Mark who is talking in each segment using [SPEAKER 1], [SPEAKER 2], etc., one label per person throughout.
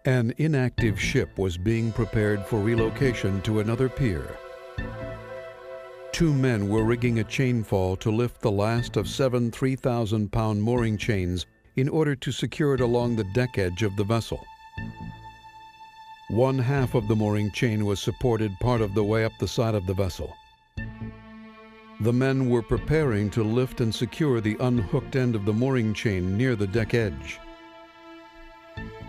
[SPEAKER 1] An inactive ship was being prepared for relocation to another pier. Two men were rigging a chainfall to lift the last of 7 3,000-pound mooring chains in order to secure it along the deck edge of the vessel. One half of the mooring chain was supported part of the way up the side of the vessel. The men were preparing to lift and secure the unhooked end of the mooring chain near the deck edge.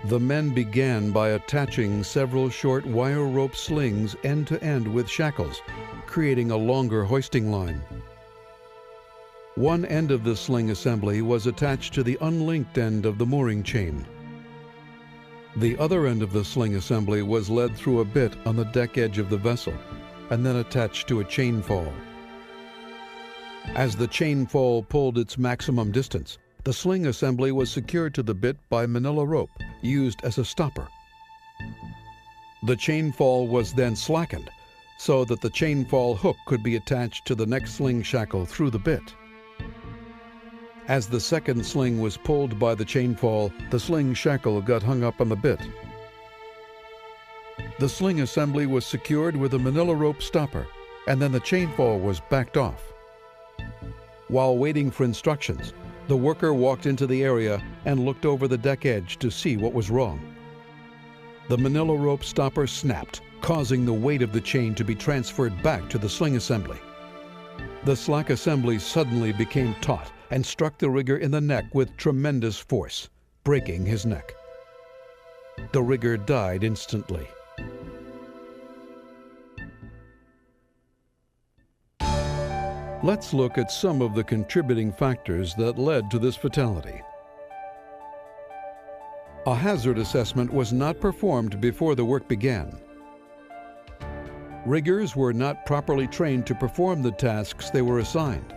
[SPEAKER 1] The men began by attaching several short wire rope slings end to end with shackles, creating a longer hoisting line. One end of the sling assembly was attached to the unlinked end of the mooring chain. The other end of the sling assembly was led through a bit on the deck edge of the vessel and then attached to a chainfall. As the chainfall pulled its maximum distance, the sling assembly was secured to the bit by manila rope used as a stopper. The chainfall was then slackened so that the chainfall hook could be attached to the next sling shackle through the bit. As the second sling was pulled by the chainfall, the sling shackle got hung up on the bit. The sling assembly was secured with a manila rope stopper, and then the chainfall was backed off. While waiting for instructions, the worker walked into the area and looked over the deck edge to see what was wrong. The manila rope stopper snapped, causing the weight of the chain to be transferred back to the sling assembly. The slack assembly suddenly became taut and struck the rigger in the neck with tremendous force, breaking his neck. The rigger died instantly. Let's look at some of the contributing factors that led to this fatality. A hazard assessment was not performed before the work began. Riggers were not properly trained to perform the tasks they were assigned.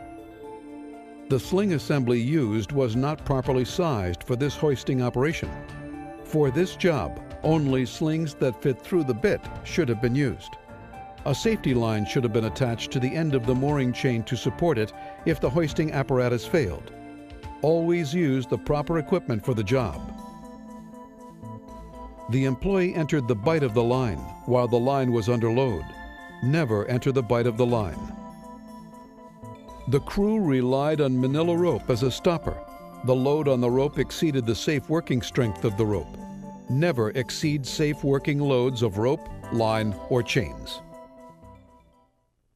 [SPEAKER 1] The sling assembly used was not properly sized for this hoisting operation. For this job, only slings that fit through the bit should have been used. A safety line should have been attached to the end of the mooring chain to support it if the hoisting apparatus failed. Always use the proper equipment for the job. The employee entered the bight of the line while the line was under load. Never enter the bight of the line. The crew relied on manila rope as a stopper. The load on the rope exceeded the safe working strength of the rope. Never exceed safe working loads of rope, line, or chains.